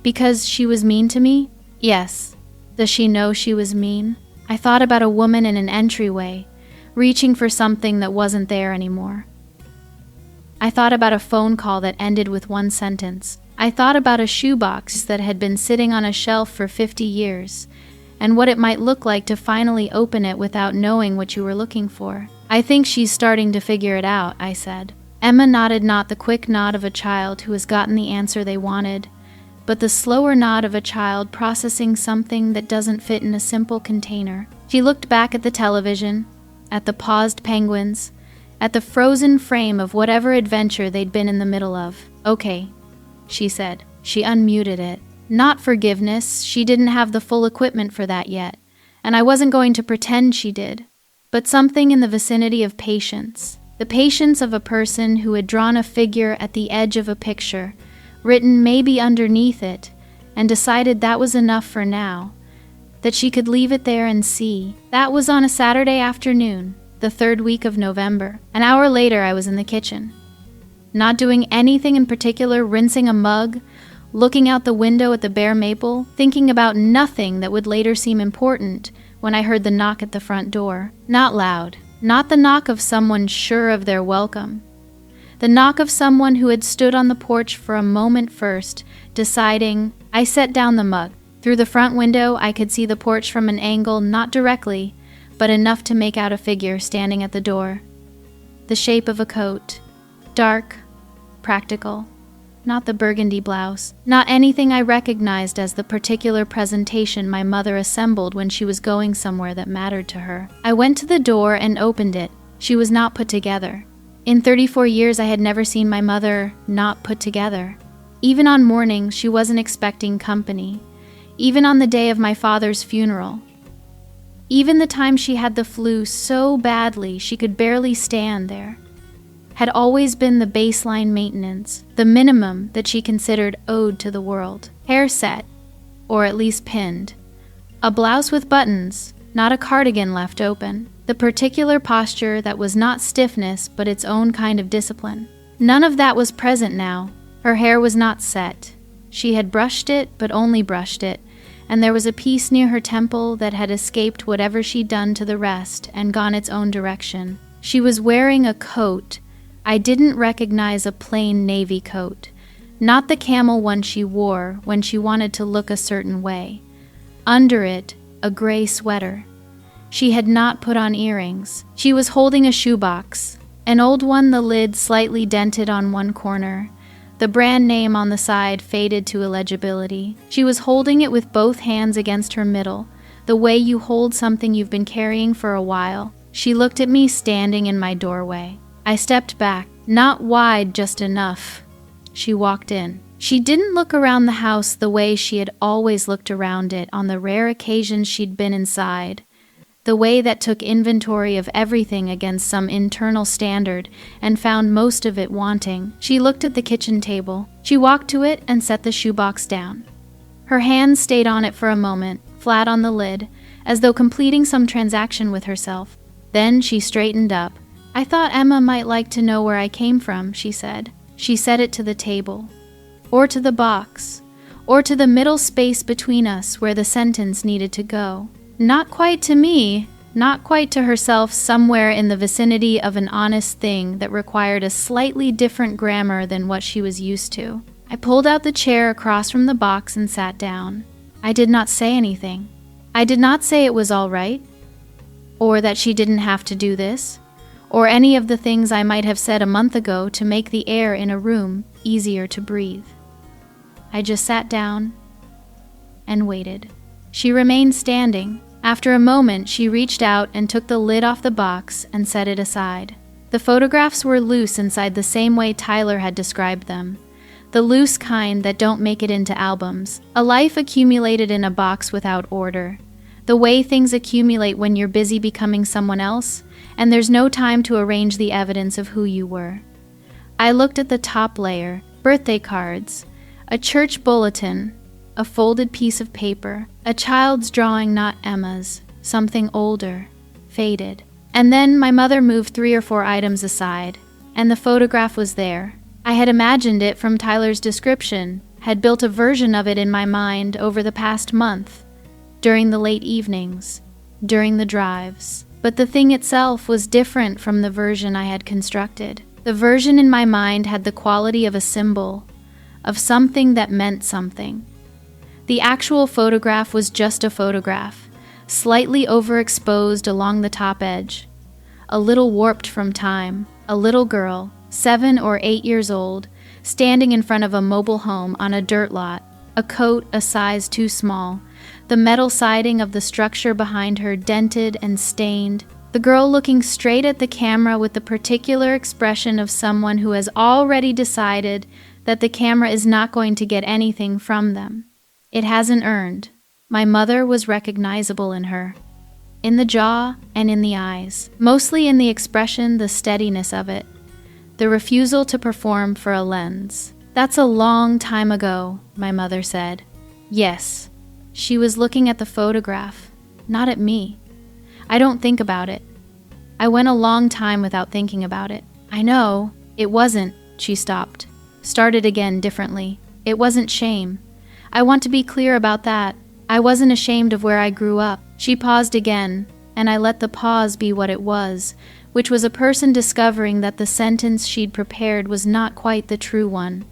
Speaker 1: "Because she was mean to me?" "Yes." "Does she know she was mean?" I thought about a woman in an entryway, reaching for something that wasn't there anymore. I thought about a phone call that ended with 1 sentence. I thought about a shoebox that had been sitting on a shelf for 50 years, and what it might look like to finally open it without knowing what you were looking for. "I think she's starting to figure it out," I said. Emma nodded, not the quick nod of a child who has gotten the answer they wanted, but the slower nod of a child processing something that doesn't fit in a simple container. She looked back at the television, at the paused penguins, at the frozen frame of whatever adventure they'd been in the middle of. "Okay," she said. She unmuted it. Not forgiveness, she didn't have the full equipment for that yet, and I wasn't going to pretend she did, but something in the vicinity of patience. The patience of a person who had drawn a figure at the edge of a picture, written maybe underneath it, and decided that was enough for now, that she could leave it there and see. That was on a Saturday afternoon, the 3rd week of November. An hour later, I was in the kitchen. not doing anything in particular, rinsing a mug, looking out the window at the bare maple, thinking about nothing that would later seem important when I heard the knock at the front door. Not loud, not the knock of someone sure of their welcome. The knock of someone who had stood on the porch for a moment first, deciding. I set down the mug. Through the front window, I could see the porch from an angle not directly, but enough to make out a figure standing at the door. The shape of a coat. Dark, practical. Not the burgundy blouse. Not anything I recognized as the particular presentation my mother assembled when she was going somewhere that mattered to her. I went to the door and opened it. She was not put together. In 34 years, I had never seen my mother not put together. Even on mornings, she wasn't expecting company. Even on the day of my father's funeral. Even the time she had the flu so badly she could barely stand there. Had always been the baseline maintenance, the minimum that she considered owed to the world. Hair set, or at least pinned. A blouse with buttons, not a cardigan left open. The particular posture that was not stiffness but its own kind of discipline. None of that was present now. Her hair was not set. She had brushed it, but only brushed it, and there was a piece near her temple that had escaped whatever she'd done to the rest and gone its own direction. She was wearing a coat. I didn't recognize a plain navy coat, not the camel one she wore when she wanted to look a certain way. Under it, a gray sweater. She had not put on earrings. She was holding a shoebox, an old one, the lid slightly dented on one corner. The brand name on the side faded to illegibility. She was holding it with both hands against her middle, the way you hold something you've been carrying for a while. She looked at me standing in my doorway. I stepped back, not wide, just enough. She walked in. She didn't look around the house the way she had always looked around it on the rare occasions she'd been inside. The way that took inventory of everything against some internal standard and found most of it wanting. She looked at the kitchen table. She walked to it and set the shoebox down. Her hands stayed on it for a moment, flat on the lid, as though completing some transaction with herself. Then she straightened up. "I thought Emma might like to know where I came from," she said. She set it to the table, or to the box, or to the middle space between us where the sentence needed to go. Not quite to me, not quite to herself, somewhere in the vicinity of an honest thing that required a slightly different grammar than what she was used to. I pulled out the chair across from the box and sat down. I did not say anything. I did not say it was all right, or that she didn't have to do this, or any of the things I might have said a month ago to make the air in a room easier to breathe. I just sat down and waited. She remained standing. After a moment, she reached out and took the lid off the box and set it aside. The photographs were loose inside the same way Tyler had described them. The loose kind that don't make it into albums. A life accumulated in a box without order. The way things accumulate when you're busy becoming someone else, and there's no time to arrange the evidence of who you were. I looked at the top layer, birthday cards, a church bulletin, a folded piece of paper, a child's drawing, not Emma's, something older, faded. And then my mother moved 3 or 4 items aside, and the photograph was there. I had imagined it from Tyler's description, had built a version of it in my mind over the past month, during the late evenings, during the drives. But the thing itself was different from the version I had constructed. The version in my mind had the quality of a symbol, of something that meant something. The actual photograph was just a photograph, slightly overexposed along the top edge, a little warped from time, a little girl, 7 or 8 years old, standing in front of a mobile home on a dirt lot, a coat a size too small, the metal siding of the structure behind her dented and stained, the girl looking straight at the camera with the particular expression of someone who has already decided that the camera is not going to get anything from them. It hasn't earned. My mother was recognizable in her. In the jaw and in the eyes. Mostly in the expression, the steadiness of it. The refusal to perform for a lens. "That's a long time ago," my mother said. Yes. She was looking at the photograph, not at me. I don't think about it. I went a long time without thinking about it. I know, it wasn't She stopped. Started again differently. It wasn't shame. I want to be clear about that. I wasn't ashamed of where I grew up. She paused again, and I let the pause be what it was, which was a person discovering that the sentence she'd prepared was not quite the true one.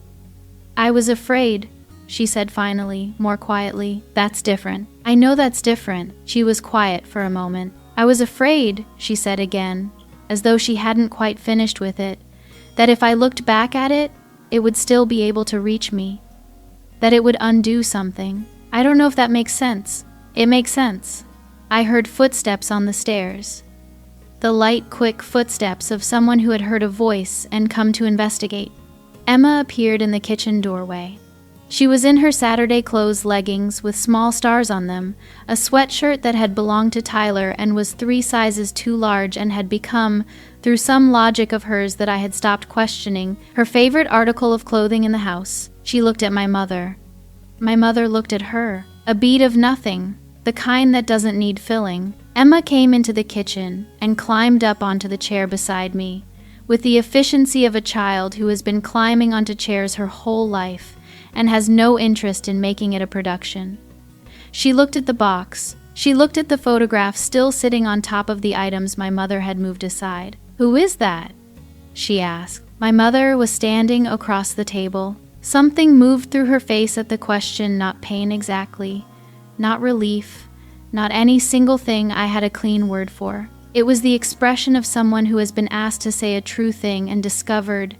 Speaker 1: I was afraid, she said finally, more quietly. That's different. I know that's different. She was quiet for a moment. I was afraid, she said again, as though she hadn't quite finished with it, that if I looked back at it, it would still be able to reach me. That it would undo something. I don't know if that makes sense. It makes sense. I heard footsteps on the stairs. The light, quick footsteps of someone who had heard a voice and come to investigate. Emma appeared in the kitchen doorway. She was in her Saturday clothes leggings with small stars on them, a sweatshirt that had belonged to Tyler and was 3 sizes too large and had become, through some logic of hers that I had stopped questioning, her favorite article of clothing in the house. She looked at my mother. My mother looked at her. A bead of nothing, the kind that doesn't need filling. Emma came into the kitchen and climbed up onto the chair beside me, with the efficiency of a child who has been climbing onto chairs her whole life and has no interest in making it a production. She looked at the box. She looked at the photograph still sitting on top of the items my mother had moved aside. "Who is that?" she asked. My mother was standing across the table. Something moved through her face at the question, not pain exactly, not relief, not any single thing I had a clean word for. It was the expression of someone who has been asked to say a true thing and discovered,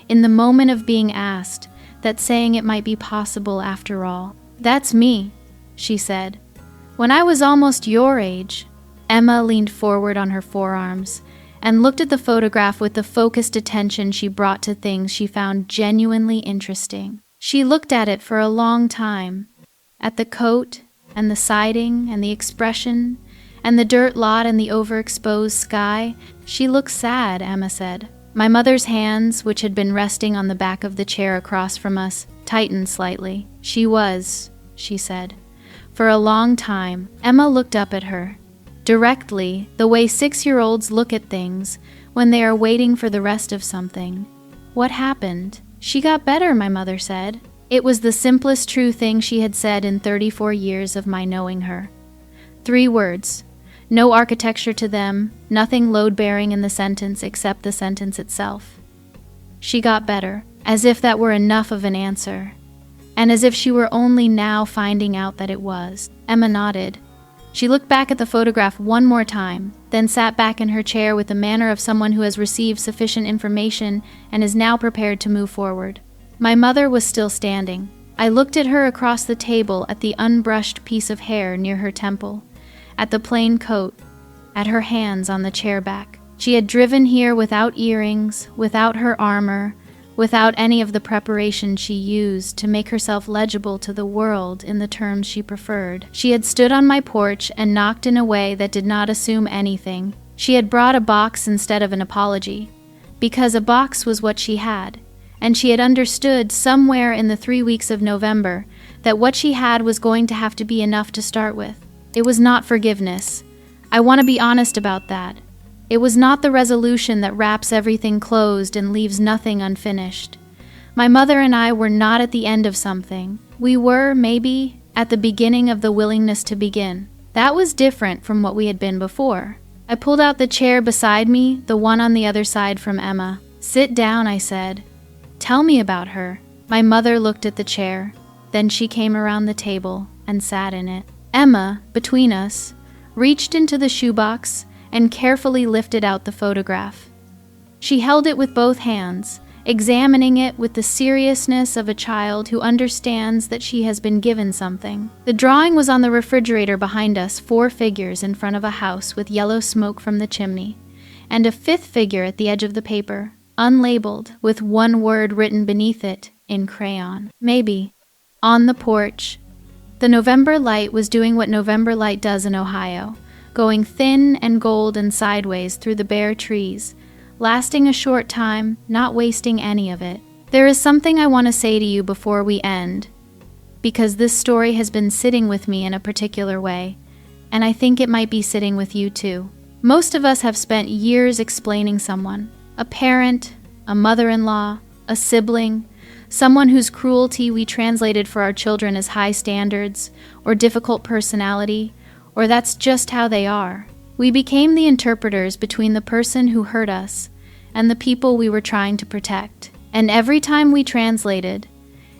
Speaker 1: in the moment of being asked, that saying it might be possible after all. "That's me," she said. "When I was almost your age." Emma leaned forward on her forearms and looked at the photograph with the focused attention she brought to things she found genuinely interesting. She looked at it for a long time, at the coat and the siding and the expression and the dirt lot and the overexposed sky. "She looks sad," Emma said. My mother's hands, which had been resting on the back of the chair across from us, tightened slightly. "She was," she said. For a long time, Emma looked up at her. Directly, the way 6-year-olds look at things when they are waiting for the rest of something. "What happened?" "She got better," my mother said. It was the simplest true thing she had said in 34 years of my knowing her. 3 words. No architecture to them, nothing load-bearing in the sentence except the sentence itself. She got better, as if that were enough of an answer, and as if she were only now finding out that it was. Emma nodded. She looked back at the photograph one more time, then sat back in her chair with the manner of someone who has received sufficient information and is now prepared to move forward. My mother was still standing. I looked at her across the table at the unbrushed piece of hair near her temple, at the plain coat, at her hands on the chair back. She had driven here without earrings, without her armor, without any of the preparation she used to make herself legible to the world in the terms she preferred. She had stood on my porch and knocked in a way that did not assume anything. She had brought a box instead of an apology, because a box was what she had, and she had understood somewhere in the 3 weeks of November that what she had was going to have to be enough to start with. It was not forgiveness. I want to be honest about that. It was not the resolution that wraps everything closed and leaves nothing unfinished. My mother and I were not at the end of something. We were, maybe, at the beginning of the willingness to begin. That was different from what we had been before. I pulled out the chair beside me, the one on the other side from Emma. "Sit down," I said. "Tell me about her." My mother looked at the chair. Then she came around the table and sat in it. Emma, between us, reached into the shoebox and carefully lifted out the photograph. She held it with both hands, examining it with the seriousness of a child who understands that she has been given something. The drawing was on the refrigerator behind us, 4 figures in front of a house with yellow smoke from the chimney, and a 5th figure at the edge of the paper, unlabeled, with 1 word written beneath it in crayon. Maybe. On the porch. The November light was doing what November light does in Ohio, going thin and gold and sideways through the bare trees, lasting a short time, not wasting any of it. There is something I want to say to you before we end, because this story has been sitting with me in a particular way, and I think it might be sitting with you too. Most of us have spent years explaining someone, a parent, a mother-in-law, a sibling, someone whose cruelty we translated for our children as high standards, or difficult personality, or that's just how they are. We became the interpreters between the person who hurt us and the people we were trying to protect. And every time we translated,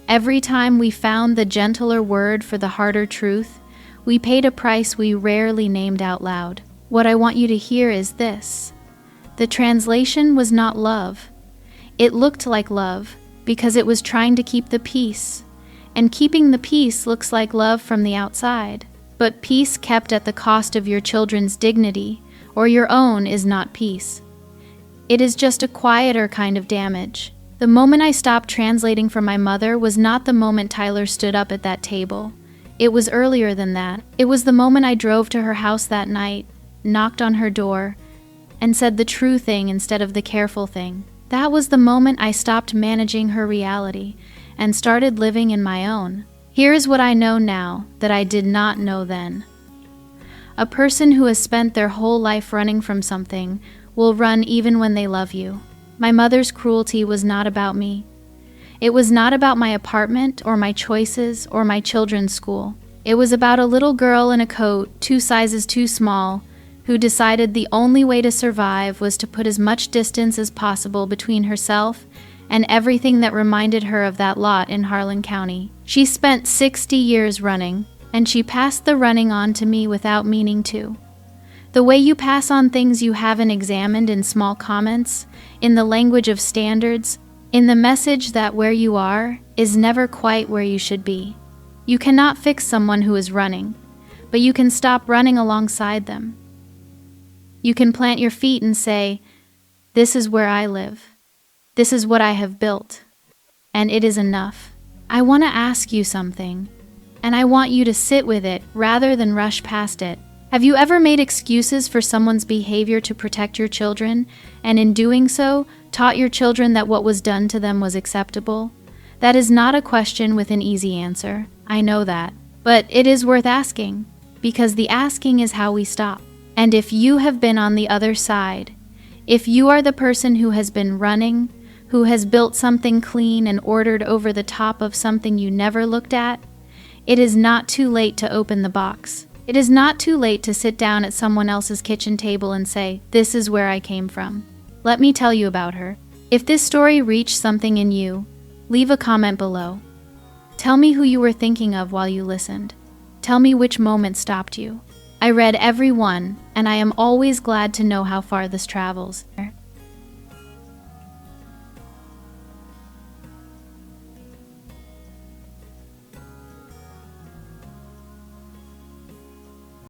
Speaker 1: every time we found the gentler word for the harder truth, we paid a price we rarely named out loud. What I want you to hear is this. The translation was not love. It looked like love because it was trying to keep the peace, and keeping the peace looks like love from the outside. But peace kept at the cost of your children's dignity or your own is not peace. It is just a quieter kind of damage. The moment I stopped translating for my mother was not the moment Tyler stood up at that table. It was earlier than that. It was the moment I drove to her house that night, knocked on her door, and said the true thing instead of the careful thing. That was the moment I stopped managing her reality and started living in my own. Here's what I know now that I did not know then. A person who has spent their whole life running from something will run even when they love you. My mother's cruelty was not about me. It was not about my apartment or my choices or my children's school. It was about a little girl in a coat 2 sizes too small who decided the only way to survive was to put as much distance as possible between herself and everything that reminded her of that lot in Harlan County. She spent 60 years running, and she passed the running on to me without meaning to. The way you pass on things you haven't examined in small comments, in the language of standards, in the message that where you are is never quite where you should be. You cannot fix someone who is running, but you can stop running alongside them. You can plant your feet and say, "This is where I live. This is what I have built, and it is enough." I want to ask you something, and I want you to sit with it rather than rush past it. Have you ever made excuses for someone's behavior to protect your children, and in doing so, taught your children that what was done to them was acceptable? That is not a question with an easy answer. I know that. But it is worth asking, because the asking is how we stop. And if you have been on the other side, if you are the person who has been running, who has built something clean and ordered over the top of something you never looked at, it is not too late to open the box. It is not too late to sit down at someone else's kitchen table and say, "This is where I came from. Let me tell you about her." If this story reached something in you, leave a comment below. Tell me who you were thinking of while you listened. Tell me which moment stopped you. I read every one, and I am always glad to know how far this travels.